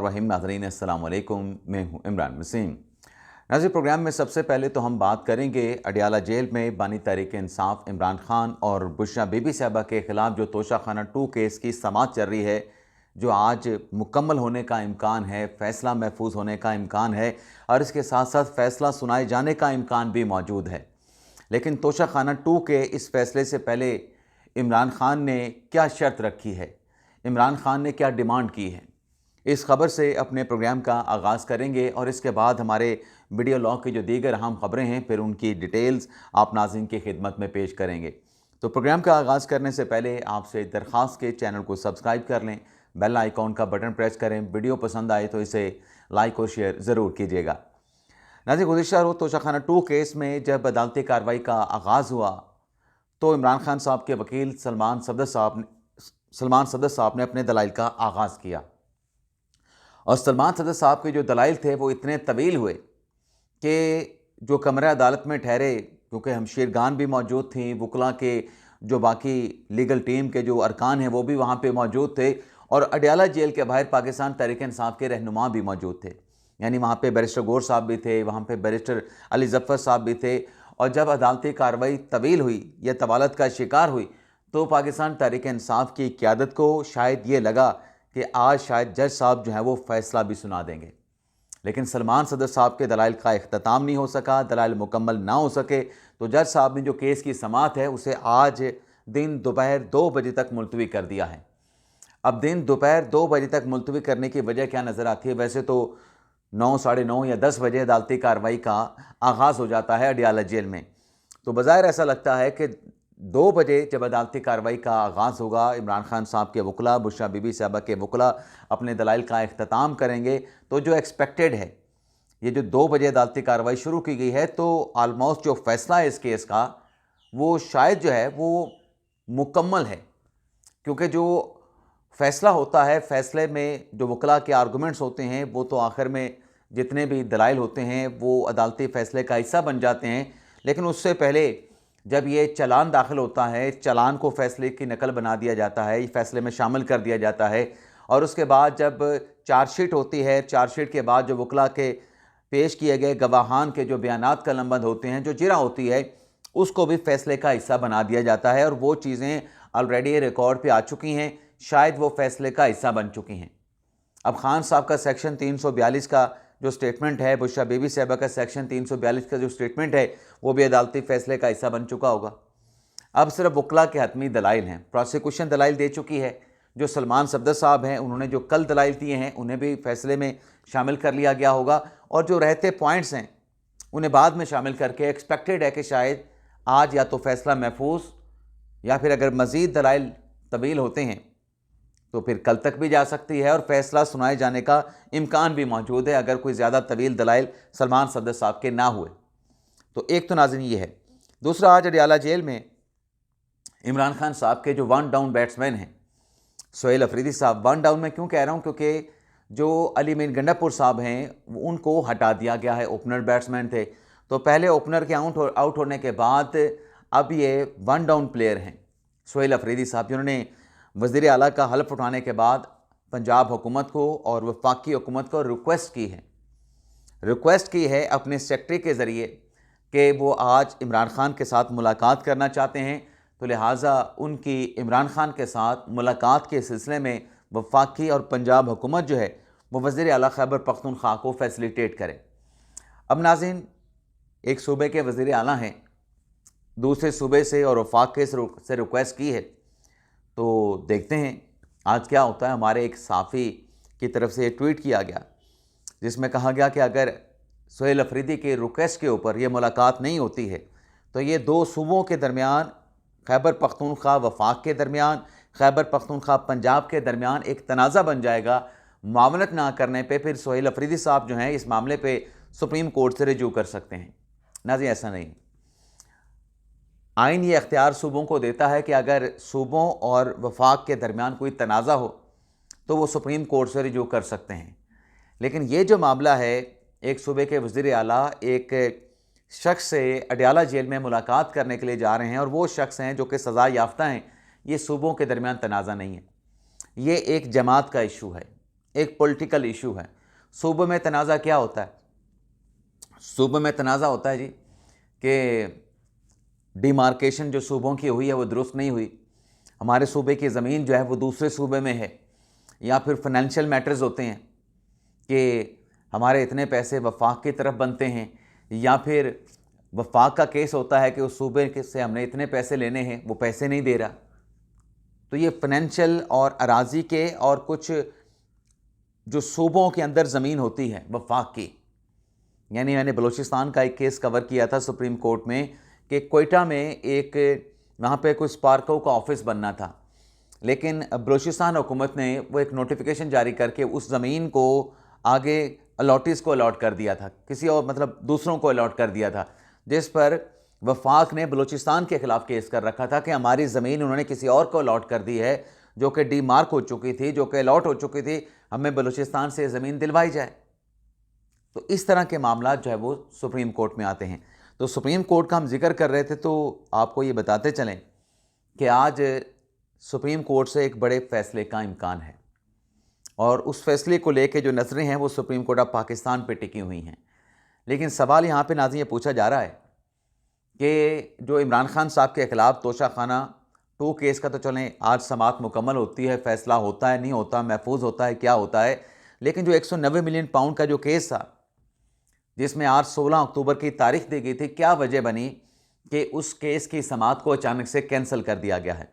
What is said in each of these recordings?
रहीम नाज़रीन अस्सलाम वालेकुम, मैं हूं इमरान वसीम। नाज़रीन, प्रोग्राम में सबसे पहले तो हम बात करेंगे अडियाला जेल में बानी तहरीक इंसाफ इमरान खान और बुशरा बीबी साहबा के ख़िलाफ़ जो तोशाखाना 2 केस की समाअत चल रही है, जो आज मुकम्मल होने का इम्कान है, फ़ैसला महफूज होने का इम्कान है और इसके साथ साथ फ़ैसला सुनाए जाने का इम्कान भी मौजूद है। लेकिन तोशाखाना 2 के इस फैसले से पहले इमरान खान ने क्या शर्त रखी है, इमरान खान ने क्या डिमांड की है, इस खबर से अपने प्रोग्राम का आगाज़ करेंगे और इसके बाद हमारे वीडियो लॉ की जो दीगर अहम खबरें हैं फिर उनकी डिटेल्स आप नाज़रीन की खिदमत में पेश करेंगे। तो प्रोग्राम का आगाज़ करने से पहले आपसे दरख्वास्त के चैनल को सब्सक्राइब कर लें, बेल आइकॉन का बटन प्रेस करें, वीडियो पसंद आए तो इसे लाइक और शेयर ज़रूर कीजिएगा। नाज़रीन, गुज़िश्ता रोज़ तोशाखाना 2 केस में जब अदालती कार्रवाई का आगाज़ हुआ तो इमरान खान साहब के वकील सलमान सदर साहब ने अपने दलाइल का आगाज़ किया और सलमान सदर साहब के जो दलाइल थे वो इतने तवील हुए कि जो कमरा अदालत में ठहरे, क्योंकि हमशीरगान भी मौजूद थी, वकला के जो बाकी लीगल टीम के जो अरकान हैं वो भी वहाँ पे मौजूद थे और अडियाला जेल के बाहर पाकिस्तान तहरीक इंसाफ के रहनुमा भी मौजूद थे। यानी वहाँ पे बैरिस्टर गौर साहब भी थे, वहाँ पे बैरिस्टर अली जफ़र साहब भी थे। और जब अदालती कार्रवाई तवील हुई या तवालत का शिकार हुई तो पाकिस्तान तहरीक इंसाफ की क़यादत को शायद ये लगा कि आज शायद जज साहब जो हैं वो फ़ैसला भी सुना देंगे। लेकिन सलमान सदर साहब के दलाइल का इख्तिताम नहीं हो सका, दलाइल मुकम्मल ना हो सके, तो जज साहब ने जो केस की समाअत है उसे आज दिन दोपहर 2 बजे तक मुलतवी कर दिया है। अब दिन दोपहर 2 बजे तक मुलतवी करने की वजह क्या नज़र आती है? वैसे तो 9, साढ़े 9 या 10 बजे अदालती कार्रवाई का आगाज़ हो जाता है अडियाला जेल में। तो बज़ाहिर ऐसा लगता है कि 2 बजे जब अदालती कार्रवाई का आगाज़ होगा, इमरान खान साहब के वकला, बुशरा बीबी साहबा के वकला अपने दलाइल का इख्तिताम करेंगे, तो जो एक्सपेक्टेड है, ये जो 2 बजे अदालती कार्रवाई शुरू की गई है, तो आलमोस्ट जो फ़ैसला है इस केस का वो शायद जो है वो मुकम्मल है। क्योंकि जो फ़ैसला होता है, फ़ैसले में जो वकला के आर्गूमेंट्स होते हैं वो तो आखिर में जितने भी दलाइल होते हैं वो अदालती फ़ैसले का हिस्सा बन जाते हैं। लेकिन उससे पहले जब ये चालान दाखिल होता है, चालान को फ़ैसले की नकल बना दिया जाता है, फ़ैसले में शामिल कर दिया जाता है और उसके बाद जब चार्जशीट होती है, चार्जशीट के बाद जो वकला के पेश किए गए गवाहान के जो बयानात कलमबंद होते हैं, जो जिरा होती है, उसको भी फ़ैसले का हिस्सा बना दिया जाता है और वो चीज़ें ऑलरेडी रिकॉर्ड पे आ चुकी हैं, शायद वो फ़ैसले का हिस्सा बन चुकी हैं। अब खान साहब का सेक्शन 342 का जो स्टेटमेंट है, बुशरा बीबी साहबा का सेक्शन 342 का जो स्टेटमेंट है, वो भी अदालती फ़ैसले का हिस्सा बन चुका होगा। अब सिर्फ वकला के हतमी दलाइल हैं। प्रोसिक्यूशन दलाइल दे चुकी है। जो सलमान सफदर साहब हैं उन्होंने जो कल दलाइल दिए हैं उन्हें भी फ़ैसले में शामिल कर लिया गया होगा और जो रहते पॉइंट्स हैं उन्हें बाद में शामिल करके एक्सपेक्टेड है कि शायद आज या तो फ़ैसला महफूज या फिर अगर मज़ीद दलाइल तवील होते हैं तो फिर कल तक भी जा सकती है और फ़ैसला सुनाए जाने का इम्कान भी मौजूद है अगर कोई ज़्यादा तवील दलाइल सलमान सफदर साहब के ना हुए। तो एक तो नाज़रीन ये है। दूसरा, आज अडियाला जेल में इमरान खान साहब के जो 1 डाउन बैट्समैन हैं सोहेल अफरीदी साहब, 1 डाउन में क्यों कह रहा हूँ, क्योंकि जो अली मीन गंडापुर साहब हैं उनको हटा दिया गया है। ओपनर बैट्समैन थे, तो पहले ओपनर के आउट होने के बाद अब ये 1 डाउन प्लेयर हैं सोहेल अफरीदी साहब, जिन्होंने वज़ीर आला का हल्फ उठाने के बाद पंजाब हुकूमत को और वफाकी हुकूमत को रिक्वेस्ट की है अपने सेक्रेटरी के ज़रिए कि वो आज इमरान खान के साथ मुलाकात करना चाहते हैं। तो लिहाजा उनकी इमरान खान के साथ मुलाकात के सिलसिले में वफाकी और पंजाब हुकूमत जो है वो वज़ीर आला खैबर पख्तूनख्वा को फैसिलिटेट करे। अब नाज़रीन, एक सूबे के वज़ीर आला हैं, दूसरे सूबे से और वफाक के से रिक्वेस्ट की है, तो देखते हैं आज क्या होता है। हमारे एक साफ़ी की तरफ से ट्वीट किया गया जिसमें कहा गया कि अगर सोहेल अफरीदी के रिक्वेस्ट के ऊपर ये मुलाकात नहीं होती है तो ये 2 सूबों के दरमियान, खैबर पख्तूनख्वा वफाक के दरमियान, खैबर पख्तूनख्वा पंजाब के दरमियान एक तनाज़ा बन जाएगा। मामलत ना करने पे फिर सोहेल अफरीदी साहब जो हैं इस मामले पे सुप्रीम कोर्ट से रिजू कर सकते हैं। नाज़रीन, ऐसा नहीं, आइन ये अख्तियार सूबों को देता है कि अगर सूबों और वफाक के दरमियान कोई तनाज़ा हो तो वो सुप्रीम कोर्ट से रिजू कर सकते हैं। लेकिन ये जो मामला है, एक सूबे के वज़ीर आला एक शख्स से अडियाला जेल में मुलाकात करने के लिए जा रहे हैं और वो शख्स हैं जो कि सज़ा याफ्ता हैं, ये सूबों के दरमियान तनाज़ा नहीं है, ये एक जमात का इशू है। एक पॉलिटिकल इशू है। सूबे में तनाज़ा क्या होता है? सूबे में तनाज़ा होता है जी कि डिमार्केशन जो सूबों की हुई है वो दुरुस्त नहीं हुई, हमारे सूबे की ज़मीन जो है वो दूसरे सूबे में है, या फिर फाइनेंशियल मैटर्स होते हैं कि हमारे इतने पैसे वफाक की तरफ बनते हैं, या फिर वफाक का केस होता है कि उस सूबे से हमने इतने पैसे लेने हैं, वो पैसे नहीं दे रहा। तो ये फाइनेंशियल और अराजी के और कुछ जो सूबों के अंदर ज़मीन होती है वफाक की, यानी मैंने बलूचिस्तान का एक केस कवर किया था सुप्रीम कोर्ट में कि कोयटा में एक वहाँ पे कोई स्पार्को का ऑफिस बनना था, लेकिन बलूचिस्तान हुकूमत ने वो एक नोटिफिकेशन जारी करके उस ज़मीन को आगे अलॉटीज़ को अलॉट कर दिया था, किसी और मतलब दूसरों को अलॉट कर दिया था, जिस पर वफाक ने बलूचिस्तान के ख़िलाफ़ केस कर रखा था कि हमारी ज़मीन उन्होंने किसी और को अलॉट कर दी है, जो कि डी मार्क हो चुकी थी, जो कि अलॉट हो चुकी थी, हमें बलूचिस्तान से ज़मीन दिलवाई जाए। तो इस तरह के मामला जो है वो सुप्रीम कोर्ट में आते हैं। तो सुप्रीम कोर्ट का हम जिक्र कर रहे थे, तो आपको ये बताते चलें कि आज सुप्रीम कोर्ट से एक बड़े फ़ैसले का इम्कान है, और उस फैसले को लेके जो नज़रें हैं वो सुप्रीम कोर्ट ऑफ पाकिस्तान पे टिकी हुई हैं। लेकिन सवाल यहाँ पे नाज़रीन ये पूछा जा रहा है कि जो इमरान खान साहब के ख़िलाफ़ तोशाखाना 2 केस का तो चलें आज समाअत मुकम्मल होती है, फ़ैसला होता है नहीं होता, महफूज होता है क्या होता है, लेकिन जो 190 मिलियन पाउंड का जो केस था जिसमें आज 16 अक्टूबर की तारीख दी गई थी, क्या वजह बनी कि उस केस की समाअत को अचानक से कैंसिल कर दिया गया है?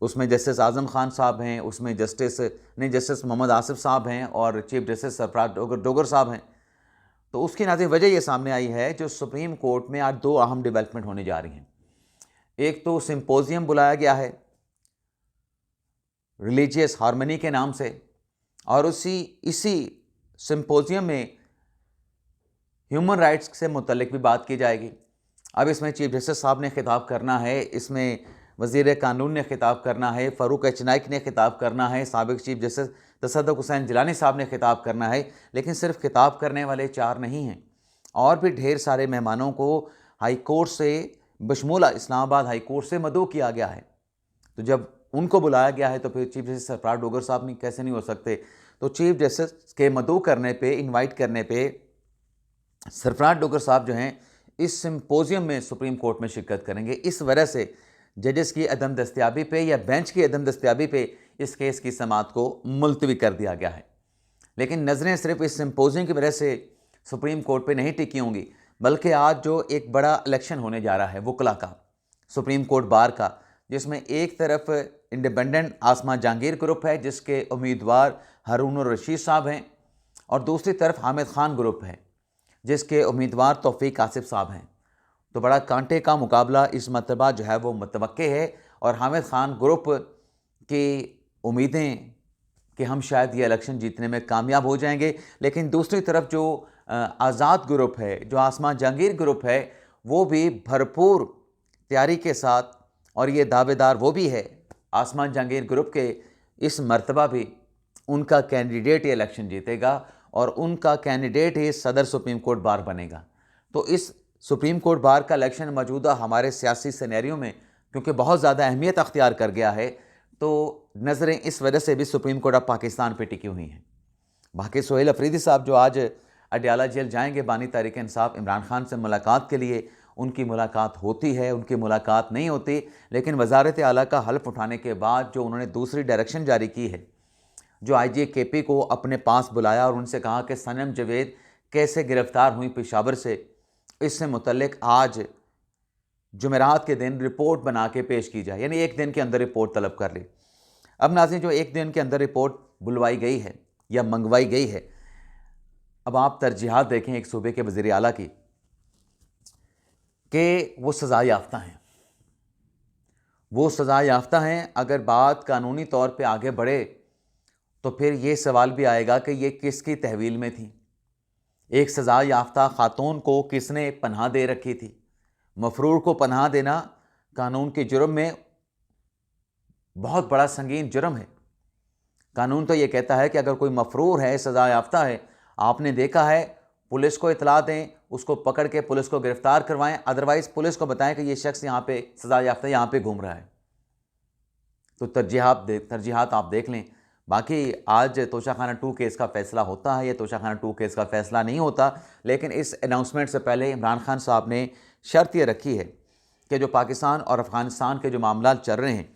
उसमें जस्टिस आज़म खान साहब हैं, उसमें जस्टिस मोहम्मद आसिफ साहब हैं और चीफ जस्टिस सरफराज डोगर साहब हैं। तो उसकी नाज़रीन वजह ये सामने आई है, जो सुप्रीम कोर्ट में आज 2 अहम डेवलपमेंट होने जा रही हैं। एक तो सिंपोजियम बुलाया गया है रिलीजियस हार्मनी के नाम से, और इसी सिंपोजियम में ह्यूमन राइट्स से मुतल्लिक भी बात की जाएगी। अब इसमें चीफ जस्टिस साहब ने खिताब करना है, इसमें वज़ीर कानून ने खिताब करना है, फ़ारूक एच नाइक ने खिताब करना है, साबिक़ चीफ जस्टिस तसद्दुक़ हुसैन जिलानी साहब ने खिताब करना है। लेकिन सिर्फ खिताब करने वाले 4 नहीं हैं, और भी ढेर सारे मेहमानों को हाई कोर्ट से बशमूल इस्लामाबाद हाई कोर्ट से मदऊ किया गया है। तो जब उनको बुलाया गया है तो फिर चीफ जस्टिस सरफराज डोगर साहब नहीं कैसे नहीं हो सकते? तो चीफ जस्टिस के मदऊ करने पे, इनवाइट करने पे सरफराज डोगर साहब जो हैं इस सिंपोजियम में सुप्रीम कोर्ट में शिरकत करेंगे। इस वजह से जजेस की अदम दस्तयाबी पे या बेंच की अदम दस्तयाबी पे इस केस की समाअत को मुलतवी कर दिया गया है। लेकिन नज़रें सिर्फ इस सिंपोजियम की वजह से सुप्रीम कोर्ट पे नहीं टिकी होंगी, बल्कि आज जो एक बड़ा इलेक्शन होने जा रहा है वकला का, सुप्रीम कोर्ट बार का, जिसमें एक तरफ इंडिपेंडेंट आसमा जहांगीर ग्रुप है जिसके उम्मीदवार हारून रशीद साहब हैं, और दूसरी तरफ हामिद खान ग्रुप है जिसके उम्मीदवार तौफीक आसिफ साहब हैं। तो बड़ा कांटे का मुकाबला इस मरतबा जो है वो मुतवक्के है, और हामिद खान ग्रुप की उम्मीदें कि हम शायद ये इलेक्शन जीतने में कामयाब हो जाएंगे, लेकिन दूसरी तरफ जो आज़ाद ग्रुप है, जो आसमा जहांगीर ग्रुप है, वो भी भरपूर तैयारी के साथ, और ये दावेदार वो भी है आसमा जहांगीर ग्रुप के इस मरतबा भी उनका कैंडिडेट ये इलेक्शन जीतेगा, और उनका कैंडिडेट ही सदर सुप्रीम कोर्ट बार बनेगा। तो इस सुप्रीम कोर्ट बार का इलेक्शन मौजूदा हमारे सियासी सिनेरियो में क्योंकि बहुत ज़्यादा अहमियत अख्तियार कर गया है, तो नज़रें इस वजह से भी सुप्रीम कोर्ट ऑफ पाकिस्तान पे टिकी हुई हैं। बाकी सोहेल अफरीदी साहब जो आज अडयाला जेल जाएंगे बानी तहरीक इंसाफ इमरान खान से मुलाकात के लिए, उनकी मुलाकात होती है, उनकी मुलाकात नहीं होती, लेकिन वज़ारत आला का हल्फ उठाने के बाद जो उन्होंने दूसरी डायरेक्शन जारी की है, जो IGKP को अपने पास बुलाया और उनसे कहा कि सनम जवेद कैसे गिरफ़्तार हुई पेशावर से, इससे मुतल्लिक आज जुमेरात के दिन रिपोर्ट बना के पेश की जाए, यानी एक दिन के अंदर रिपोर्ट तलब कर ली। अब नाज़रीन जो एक दिन के अंदर रिपोर्ट बुलवाई गई है या मंगवाई गई है, अब आप तरजीहात देखें एक सूबे के वज़ीर आला की कि वो सज़ा याफ्ता हैं, वो सज़ा याफ्ता हैं। अगर बात कानूनी तौर पे आगे बढ़े तो फिर ये सवाल भी आएगा कि ये किसकी तहवील में थी? एक सज़ा याफ्ता खातून को किसने पनाह दे रखी थी? मफरूर को पनाह देना कानून के जुर्म में बहुत बड़ा संगीन जुर्म है। कानून तो ये कहता है कि अगर कोई मफरूर है, सज़ा याफ्ता है, आपने देखा है, पुलिस को इतला दें, उसको पकड़ के पुलिस को गिरफ़्तार करवाएं, अदरवाइज़ पुलिस को बताएं कि ये शख्स यहाँ पे सज़ा याफ्ता यहाँ पे घूम रहा है। तो तरजीहात आप देख लें, बाकी आज तोशाखाना 2 केस का फ़ैसला होता है या तोशाखाना 2 केस का फ़ैसला नहीं होता, लेकिन इस अनाउंसमेंट से पहले इमरान खान साहब ने शर्त ये रखी है कि जो पाकिस्तान और अफ़गानिस्तान के जो मामलात चल रहे हैं,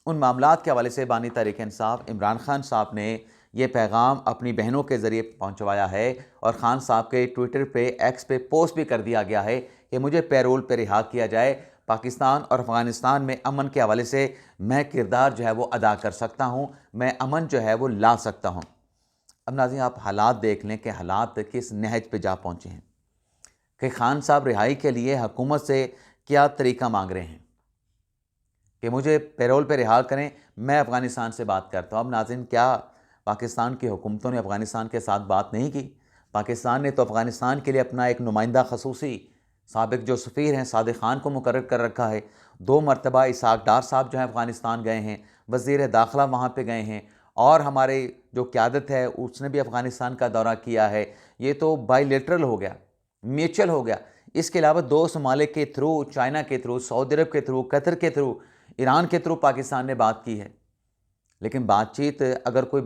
उन मामलात के हवाले से बानी तहरीक इंसाफ इमरान खान साहब ने ये पैगाम अपनी बहनों के ज़रिए पहुंचवाया है और ख़ान साहब के ट्विटर पे, एक्स पे पोस्ट भी कर दिया गया है कि मुझे पैरोल पे रिहा किया जाए। पाकिस्तान और अफ़गानिस्तान में अमन के हवाले से मैं किरदार जो है वो अदा कर सकता हूँ, मैं अमन जो है वो ला सकता हूँ। अब नाज़रीन, आप हालात देख लें कि हालात किस नहज पे जा पहुँचे हैं कि ख़ान साहब रिहाई के लिए हुकूमत से क्या तरीका मांग रहे हैं कि मुझे पैरोल पे रिहा करें, मैं अफ़गानिस्तान से बात करता हूँ। अब नाज़रीन, क्या पाकिस्तान की हुकूमतों ने अफ़गानिस्तान के साथ बात नहीं की? पाकिस्तान ने तो अफ़गानिस्तान के लिए अपना एक नुमाइंदा खसूसी साबिक जो सफ़ीर हैं सादिक ख़ान को मुकर्रर कर रखा है। 2 मरतबा इसाक डार साहब जो हैं अफ़गानिस्तान गए हैं, वज़ीर दाखिला वहाँ पे गए हैं और हमारे जो क़यादत है उसने भी अफ़गानिस्तान का दौरा किया है। ये तो बायलैटरल हो गया, म्यूचुअल हो गया। इसके अलावा 2 ममालिक के थ्रू, चाइना के थ्रू, सऊदी अरब के थ्रू, कतर के थ्रू, ईरान के थ्रू पाकिस्तान ने बात की है। लेकिन बातचीत, अगर कोई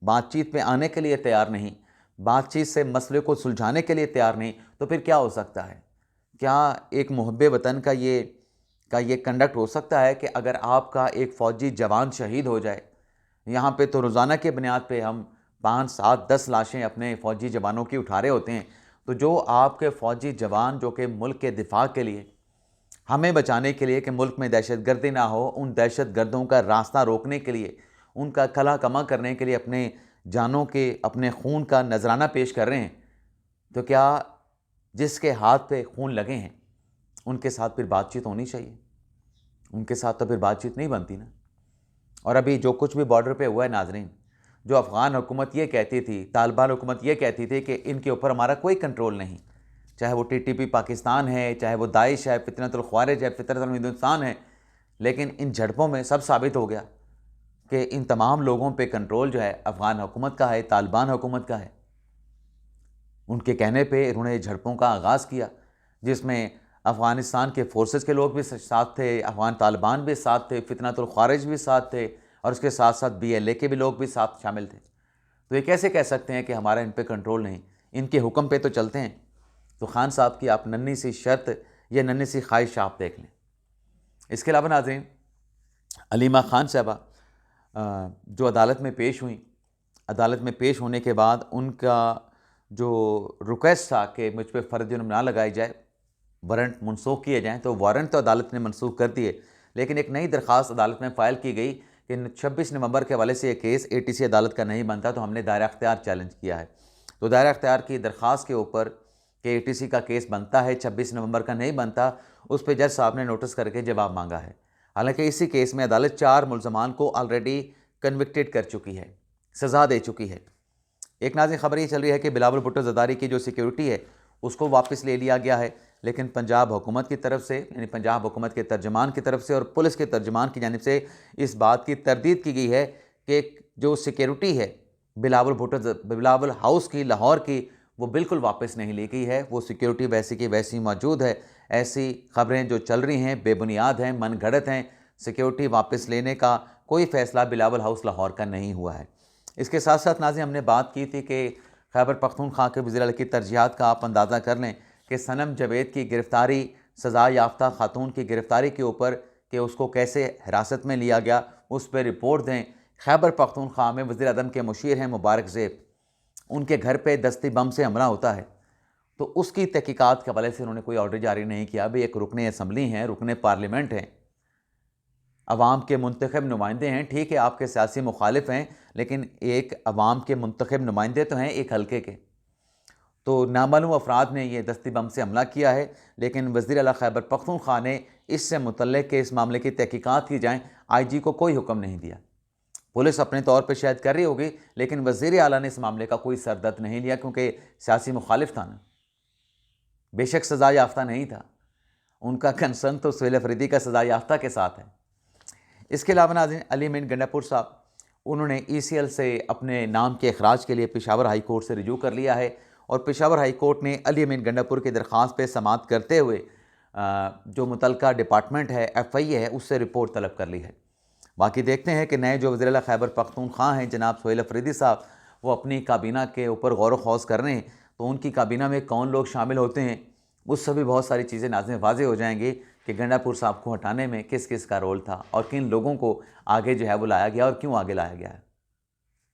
बातचीत पे आने के लिए तैयार नहीं, बातचीत से मसले को सुलझाने के लिए तैयार नहीं, तो फिर क्या हो सकता है? क्या एक मुहब्बे वतन का ये कंडक्ट हो सकता है कि अगर आपका एक फ़ौजी जवान शहीद हो जाए, यहाँ पे तो रोज़ाना के बुनियाद पे हम 5, 7, 10 लाशें अपने फ़ौजी जवानों की उठा रहे होते हैं, तो जो आपके फ़ौजी जवान जो कि मुल्क के दिफा के लिए, हमें बचाने के लिए कि मुल्क में दहशतगर्दी ना हो, उन दहशतगर्दों का रास्ता रोकने के लिए, उनका कला कमा करने के लिए अपने जानों के, अपने खून का नजराना पेश कर रहे हैं, तो क्या जिसके हाथ पे खून लगे हैं उनके साथ फिर बातचीत होनी चाहिए? उनके साथ तो फिर बातचीत नहीं बनती ना। और अभी जो कुछ भी बॉर्डर पे हुआ है नाजरीन, जो अफ़गान हुकूमत ये कहती थी, तालिबान हुकूमत ये कहती थी कि इनके ऊपर हमारा कोई कंट्रोल नहीं, चाहे वो टीटीपी पाकिस्तान है, चाहे वो दाइश है, फितरतुल ख्वारिज है, फितरतुल हिंदुस्तान है, लेकिन इन झड़पों में सब साबित हो गया कि इन तमाम लोगों पे कंट्रोल जो है अफ़गान हुकूमत का है, तालिबान हुकूमत का है। उनके कहने पे उन्होंने झड़पों का आगाज़ किया, जिसमें अफ़गानिस्तान के फोर्सेस के लोग भी साथ थे, अफ़गान तालिबान भी साथ थे, फितरतुल ख्वारिज भी साथ थे और उसके साथ साथ BLA के भी लोग भी साथ शामिल थे। तो ये कैसे कह सकते हैं कि हमारा इन पे कंट्रोल नहीं, इनके हुक्म पे तो चलते हैं? तो ख़ान साहब की आप नन्ही सी शर्त या नन्ही सी ख्वाहिश आप देख लें। इसके अलावा नाज़रीन, अलीमा ख़ान साहबा जो अदालत में पेश हुई, अदालत में पेश होने के बाद उनका जो रिक्वेस्ट था कि मुझ पर फ़र्ज़ जुर्म ना लगाई जाए, वारंट मनसूख किए जाएँ, तो वारंट तो अदालत ने मनसूख कर दिए, लेकिन एक नई दरख्वास्त अदालत में फ़ाइल की गई कि 26 नवंबर के हवाले से ये केस ATC अदालत का नहीं बनता, तो हमने दायरा अख्तियार चैलेंज किया है। तो दायरा अख्तियार की दरख्वास्त के ऊपर कि ATC का केस बनता है, 26 नवंबर का नहीं बनता, उस पर जज साहब ने नोटिस करके जवाब मांगा है। हालांकि इसी केस में अदालत 4 मुल्ज़मान को ऑलरेडी कन्विक्टेड कर चुकी है, सज़ा दे चुकी है। एक नाज़रीन खबर ये चल रही है कि बिलावल भुट्टो ज़रदारी की जो सिक्योरिटी है उसको वापस ले लिया गया है, लेकिन पंजाब हुकूमत की तरफ से, यानी पंजाब हुकूमत के तर्जमान की तरफ से और पुलिस के तर्जमान की जानिब से इस बात की तरदीद की गई है कि जो सिक्योरिटी है बिलावल हाउस की, लाहौर की, वो बिल्कुल वापस नहीं ली गई है। वो सिक्योरिटी वैसी की वैसी मौजूद है। ऐसी खबरें जो चल रही हैं बेबुनियाद हैं, मनगढ़ंत हैं। सिक्योरिटी वापस लेने का कोई फ़ैसला बिलावल हाउस लाहौर का नहीं हुआ है। इसके साथ साथ नाज़रीन, हमने बात की थी कि खैबर पख्तूनख्वा के वज़ीर आला की तरजीहात का आप अंदाज़ा कर लें कि सनम जावेद की गिरफ़्तारी, सज़ा याफ्ता खातून की गिरफ़्तारी के ऊपर कि उसको कैसे हिरासत में लिया गया, उस पर रिपोर्ट दें। खैबर पख्तूनख्वा में वज़ीर आज़म के मुशीर हैं मुबारक ज़ेब, उनके घर पे दस्ती बम से हमला होता है, तो उसकी तहकीकात के हवाले से उन्होंने कोई ऑर्डर जारी नहीं किया। भाई, एक रुकने असम्बली हैं, रुकने पार्लियामेंट हैं, अवाम के मुंतखब नुमाइंदे हैं, ठीक है आपके सियासी मुखालिफ हैं, लेकिन एक अवाम के मुंतखब नुमाइंदे तो हैं एक हल्के के। तो नामालूम अफराद ने यह दस्ती बम से हमला किया है, लेकिन वज़ीर आला खैबर पख्तूनख्वा ने इससे मुतल्लिक़ के इस मामले की तहकीकात की जाएँ, IG को कोई हुक्म नहीं दिया। पुलिस अपने तौर पर शायद कर रही होगी, लेकिन वज़ीर आला ने इस मामले का कोई सरदर्द नहीं लिया, क्योंकि सियासी मुखालिफ था ना, बेशक सज़ा याफ्ता नहीं था, उनका कंसर्न तो सुहेल अफरीदी का सज़ा याफ्ता के साथ है। इसके अलावा नाज़रीन, अली अमीन गंडापुर साहब, उन्होंने ECL से अपने नाम के अखराज के लिए पेशावर हाई कोर्ट से रिजू कर लिया है और पेशावर हाई कोर्ट ने अली अमीन गंडापुर की दरख्वास्त पे समाअत करते हुए जो मुतलका डिपार्टमेंट है FI है उससे रिपोर्ट तलब कर ली है। बाकी देखते हैं कि नए जो वज़ीर-ए-आला खैबर पख्तूनख्वा हैं जनाब सोहेल अफरीदी साहब, वो अपनी काबीना के ऊपर गौर व खौज़ कर रहे हैं, तो उनकी काबीना में कौन लोग शामिल होते हैं, उससे भी बहुत सारी चीज़ें नाज़रीन वाज़ेह हो जाएंगी कि गंडापुर साहब को हटाने में किस किस का रोल था और किन लोगों को आगे जो है वो लाया गया और क्यों आगे लाया गया है।